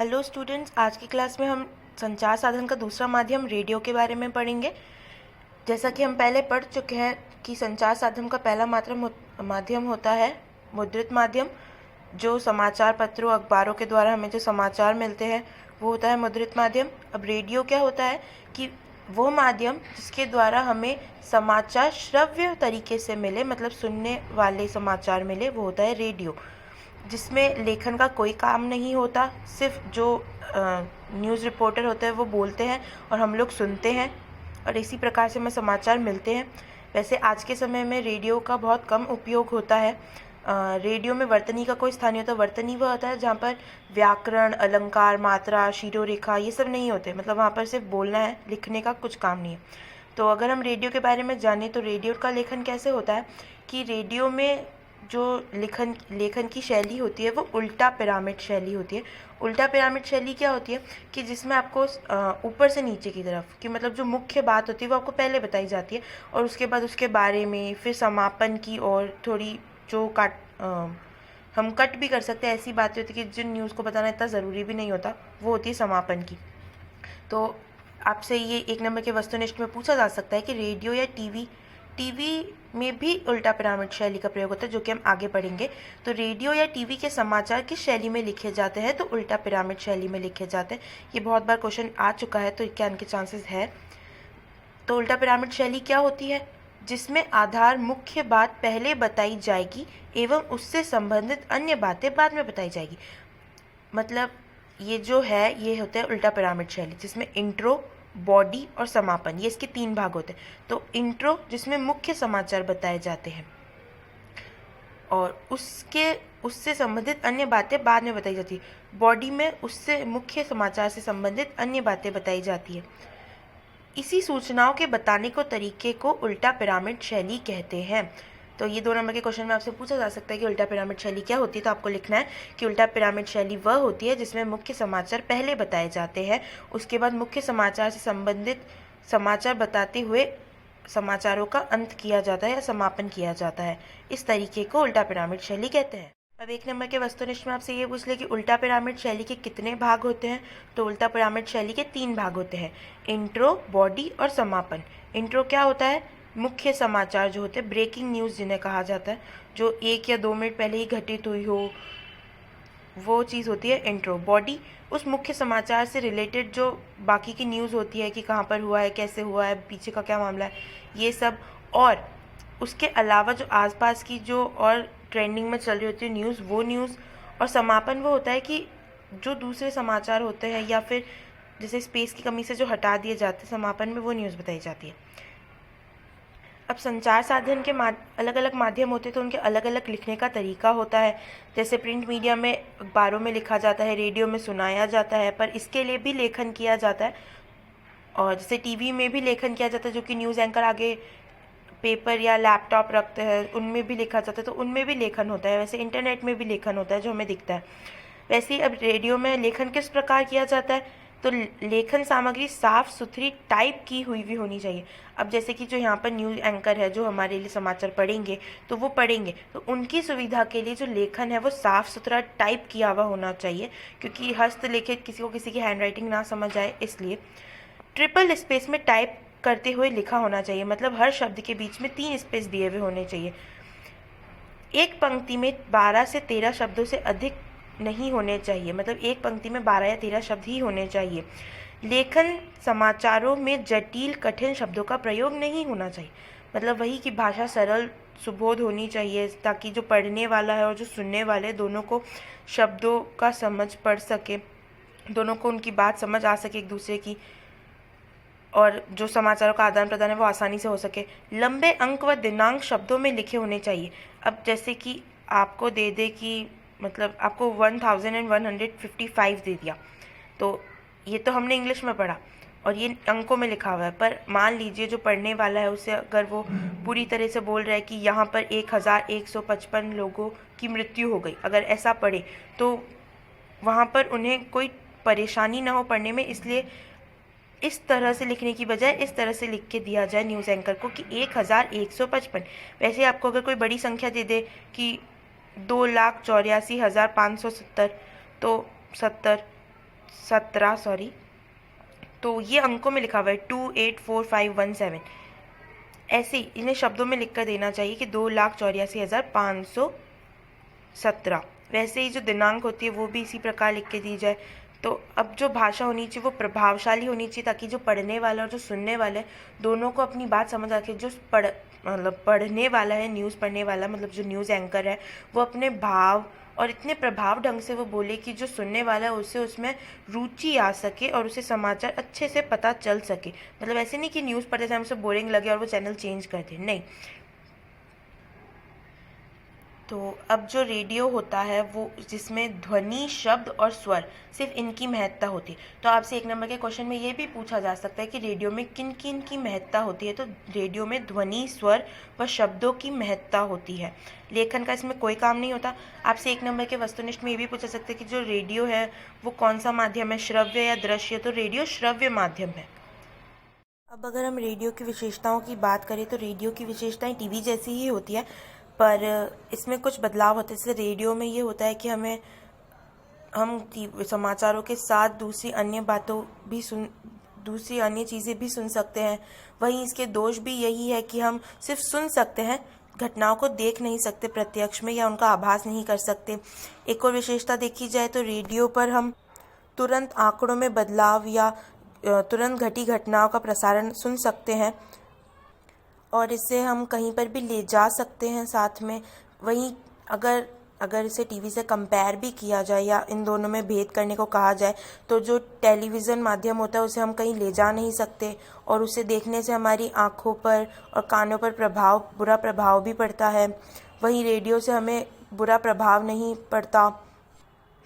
Hello students, आज की class में हम संचार साधन का दूसरा माध्यम रेडियो के बारे में पढ़ेंगे। जैसा कि हम पहले पढ़ चुके हैं कि संचार साधन का पहला माध्यम होता है मुद्रित माध्यम। जो समाचार पत्रों अखबारों के द्वारा हमें जो समाचार मिलते हैं वो होता है मुद्रित माध्यम। अब रेडियो क्या होता है कि वो माध्यम जिसके द्वारा हमें समाचार श्रव्य तरीके से मिले, मतलब सुनने वाले समाचार मिले, वो होता है रेडियो, जिसमें लेखन का कोई काम नहीं होता। सिर्फ जो न्यूज़ रिपोर्टर होते हैं वो बोलते हैं और हम लोग सुनते हैं, और इसी प्रकार से हमें समाचार मिलते हैं। वैसे आज के समय में रेडियो का बहुत कम उपयोग होता है। रेडियो में वर्तनी का कोई स्थान नहीं होता। वर्तनी वह होता है जहाँ पर व्याकरण, अलंकार, मात्रा, शिरोरेखा ये सब नहीं होते, मतलब वहाँ पर सिर्फ बोलना है, लिखने का कुछ काम नहीं है। तो अगर हम रेडियो के बारे में जानें तो रेडियो का लेखन कैसे होता है कि रेडियो में जो लेखन की शैली होती है वो उल्टा पिरामिड शैली होती है। उल्टा पिरामिड शैली क्या होती है कि जिसमें आपको ऊपर से नीचे की तरफ की, मतलब जो मुख्य बात होती है वो आपको पहले बताई जाती है, और उसके बाद उसके बारे में फिर समापन की और थोड़ी जो हम कट भी कर सकते हैं, ऐसी बातें होती है कि जिन न्यूज़ को बताना इतना ज़रूरी भी नहीं होता, वो होती है समापन की। तो आपसे ये 1 नंबर के वस्तुनिष्ठ में पूछा जा सकता है कि रेडियो या टीवी में भी उल्टा पिरामिड शैली का प्रयोग होता है, जो कि हम आगे पढ़ेंगे। तो रेडियो या टीवी के समाचार किस शैली में लिखे जाते हैं? तो उल्टा पिरामिड शैली में लिखे जाते हैं। ये बहुत बार क्वेश्चन आ चुका है, तो क्या इनके चांसेस है। तो उल्टा पिरामिड शैली क्या होती है? जिसमें आधार मुख्य बात पहले बताई जाएगी एवं उससे संबंधित अन्य बातें बाद में बताई जाएगी। मतलब ये जो है ये होता है उल्टा पिरामिड शैली, जिसमें इंट्रो, बॉडी और समापन, ये इसके 3 भाग होते हैं। तो इंट्रो जिसमें मुख्य समाचार बताए जाते हैं और उससे संबंधित अन्य बातें बाद में बताई जाती है। बॉडी में उससे मुख्य समाचार से संबंधित अन्य बातें बताई जाती है। इसी सूचनाओं के बताने को तरीके को उल्टा पिरामिड शैली कहते हैं। तो ये 2 नंबर के क्वेश्चन में आपसे पूछा जा सकता है कि उल्टा पिरामिड शैली क्या होती है। तो आपको लिखना है कि उल्टा पिरामिड शैली वह होती है जिसमें मुख्य समाचार पहले बताए जाते हैं, उसके बाद मुख्य समाचार से संबंधित समाचार बताते हुए समाचारों का अंत किया जाता है या समापन किया जाता है। इस तरीके को उल्टा पिरामिड शैली कहते हैं। अब 1 नंबर के वस्तुनिष्ठ में आपसे ये पूछ ले कि उल्टा पिरामिड शैली के कितने भाग होते हैं। तो उल्टा पिरामिड शैली के 3 भाग होते हैं, इंट्रो, बॉडी और समापन। इंट्रो क्या होता है? मुख्य समाचार जो होते हैं, ब्रेकिंग न्यूज़ जिन्हें कहा जाता है, जो 1 या 2 मिनट पहले ही घटित हुई हो, वो चीज़ होती है इंट्रो। बॉडी उस मुख्य समाचार से रिलेटेड जो बाकी की न्यूज़ होती है कि कहाँ पर हुआ है, कैसे हुआ है, पीछे का क्या मामला है, ये सब। और उसके अलावा जो आसपास की जो और ट्रेंडिंग में चल रही होती है न्यूज़, वो न्यूज़। और समापन वो होता है कि जो दूसरे समाचार होते हैं या फिर जैसे स्पेस की कमी से जो हटा दिए जाते हैं, समापन में वो न्यूज़ बताई जाती है। अब संचार साधन के अलग अलग माध्यम होते हैं, तो उनके अलग अलग लिखने का तरीका होता है। जैसे प्रिंट मीडिया में अखबारों में लिखा जाता है, रेडियो में सुनाया जाता है, पर इसके लिए भी लेखन किया जाता है। और जैसे टीवी में भी लेखन किया जाता है, जो कि न्यूज़ एंकर आगे पेपर या लैपटॉप रखते हैं, उनमें भी लिखा जाता है, तो उनमें भी लेखन होता है। वैसे इंटरनेट में भी लेखन होता है जो हमें दिखता है। वैसे ही अब रेडियो में लेखन किस प्रकार किया जाता है? तो लेखन सामग्री साफ सुथरी टाइप की हुई भी होनी चाहिए। अब जैसे कि जो यहाँ पर न्यूज़ एंकर है जो हमारे लिए समाचार पढ़ेंगे, तो वो पढ़ेंगे तो उनकी सुविधा के लिए जो लेखन है वो साफ सुथरा टाइप किया हुआ होना चाहिए, क्योंकि हस्तलिखित किसी को किसी की हैंडराइटिंग ना समझ आए, इसलिए ट्रिपल स्पेस में टाइप करते हुए लिखा होना चाहिए। मतलब हर शब्द के बीच में 3 स्पेस दिए हुए होने चाहिए। एक पंक्ति में 12 से 13 शब्दों से अधिक नहीं होने चाहिए, मतलब एक पंक्ति में 12 या 13 शब्द ही होने चाहिए। लेखन समाचारों में जटिल कठिन शब्दों का प्रयोग नहीं होना चाहिए, मतलब वही की भाषा सरल सुबोध होनी चाहिए, ताकि जो पढ़ने वाला है और जो सुनने वाले दोनों को शब्दों का समझ पड़ सके, दोनों को उनकी बात समझ आ सके एक दूसरे की, और जो समाचारों का आदान प्रदान है वो आसानी से हो सके। लंबे अंक व दिनांक शब्दों में लिखे होने चाहिए। अब जैसे कि आपको दे दे कि मतलब आपको 1155 दे दिया, तो ये तो हमने इंग्लिश में पढ़ा और ये अंकों में लिखा हुआ है, पर मान लीजिए जो पढ़ने वाला है उसे अगर वो पूरी तरह से बोल रहा है कि यहाँ पर 1155 लोगों की मृत्यु हो गई, अगर ऐसा पढ़े तो वहाँ पर उन्हें कोई परेशानी ना हो पढ़ने में, इसलिए इस तरह से लिखने की बजाय इस तरह से लिख के दिया जाए न्यूज़ एंकर को कि 1155। वैसे आपको अगर कोई बड़ी संख्या दे दे कि 2,84,570, तो 70, 17 सॉरी, तो ये अंकों में लिखा हुआ है 284517। ऐसे ही इन्हें शब्दों में लिख कर देना चाहिए कि 2,84,517। वैसे ही जो दिनांक होती है वो भी इसी प्रकार लिख के दी जाए। तो अब जो भाषा होनी चाहिए वो प्रभावशाली होनी चाहिए, ताकि जो पढ़ने वाला और जो सुनने वाला है दोनों को अपनी बात समझ आके, जो पढ़ने वाला है, न्यूज़ पढ़ने वाला मतलब जो न्यूज़ एंकर है, वो अपने भाव और इतने प्रभाव ढंग से वो बोले कि जो सुनने वाला है उसे उसमें रुचि आ सके और उसे समाचार अच्छे से पता चल सके। मतलब ऐसे नहीं कि न्यूज़ पढ़ते समय उसे बोरिंग लगे और वो चैनल चेंज कर दे, नहीं। तो अब जो रेडियो होता है वो जिसमें ध्वनि, शब्द और स्वर, सिर्फ इनकी महत्ता होती है। तो आपसे 1 नंबर के क्वेश्चन में ये भी पूछा जा सकता है कि रेडियो में किन किन की महत्ता होती है। तो रेडियो में ध्वनि, स्वर व शब्दों की महत्ता होती है। लेखन का इसमें कोई काम नहीं होता। आपसे 1 नंबर के वस्तुनिष्ठ में ये भी पूछा सकता है कि जो रेडियो है वो कौन सा माध्यम है, श्रव्य या दृश्य। तो रेडियो श्रव्य माध्यम है। अब अगर हम रेडियो की विशेषताओं की बात करें तो रेडियो की विशेषताएं टीवी जैसी ही होती है, पर इसमें कुछ बदलाव होते हैं। जैसे रेडियो में ये होता है कि हम समाचारों के साथ दूसरी अन्य चीज़ें भी सुन सकते हैं। वहीं इसके दोष भी यही है कि हम सिर्फ सुन सकते हैं, घटनाओं को देख नहीं सकते प्रत्यक्ष में, या उनका आभास नहीं कर सकते। एक और विशेषता देखी जाए तो रेडियो पर हम तुरंत आंकड़ों में बदलाव या तुरंत घटी घटनाओं का प्रसारण सुन सकते हैं, और इसे हम कहीं पर भी ले जा सकते हैं साथ में। वहीं अगर इसे टीवी से कंपेयर भी किया जाए या इन दोनों में भेद करने को कहा जाए, तो जो टेलीविज़न माध्यम होता है उसे हम कहीं ले जा नहीं सकते, और उसे देखने से हमारी आँखों पर और कानों पर बुरा प्रभाव भी पड़ता है। वहीं रेडियो से हमें बुरा प्रभाव नहीं पड़ता।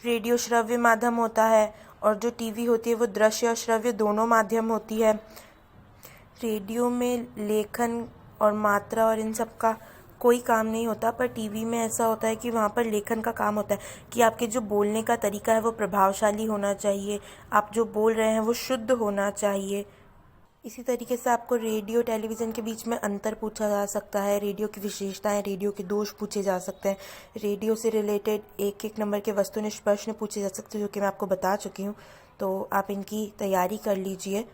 रेडियो श्रव्य माध्यम होता है और जो टीवी होती है वो दृश्य और श्रव्य दोनों माध्यम होती है। रेडियो में लेखन और मात्रा और इन सब का कोई काम नहीं होता, पर टीवी में ऐसा होता है कि वहाँ पर लेखन का काम होता है कि आपके जो बोलने का तरीका है वो प्रभावशाली होना चाहिए, आप जो बोल रहे हैं वो शुद्ध होना चाहिए। इसी तरीके से आपको रेडियो टेलीविज़न के बीच में अंतर पूछा जा सकता है, रेडियो की विशेषताएं, रेडियो के दोष पूछे जा सकते हैं, रेडियो से रिलेटेड 1-1 नंबर के वस्तुनिष्ठ प्रश्न पूछे जा सकते हैं, जो कि मैं आपको बता चुकी हूँ। तो आप इनकी तैयारी कर लीजिए।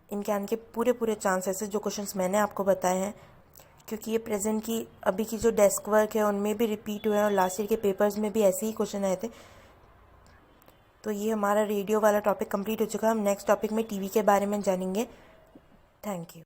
इनके आने के पूरे चांसेस है, जो क्वेश्चंस मैंने आपको बताए हैं, क्योंकि ये प्रेजेंट की अभी की जो डेस्क वर्क है उनमें भी रिपीट हुए हैं और लास्ट ईयर के पेपर्स में भी ऐसे ही क्वेश्चन आए थे। तो ये हमारा रेडियो वाला टॉपिक कंप्लीट हो चुका है। हम नेक्स्ट टॉपिक में टीवी के बारे में जानेंगे। Thank you.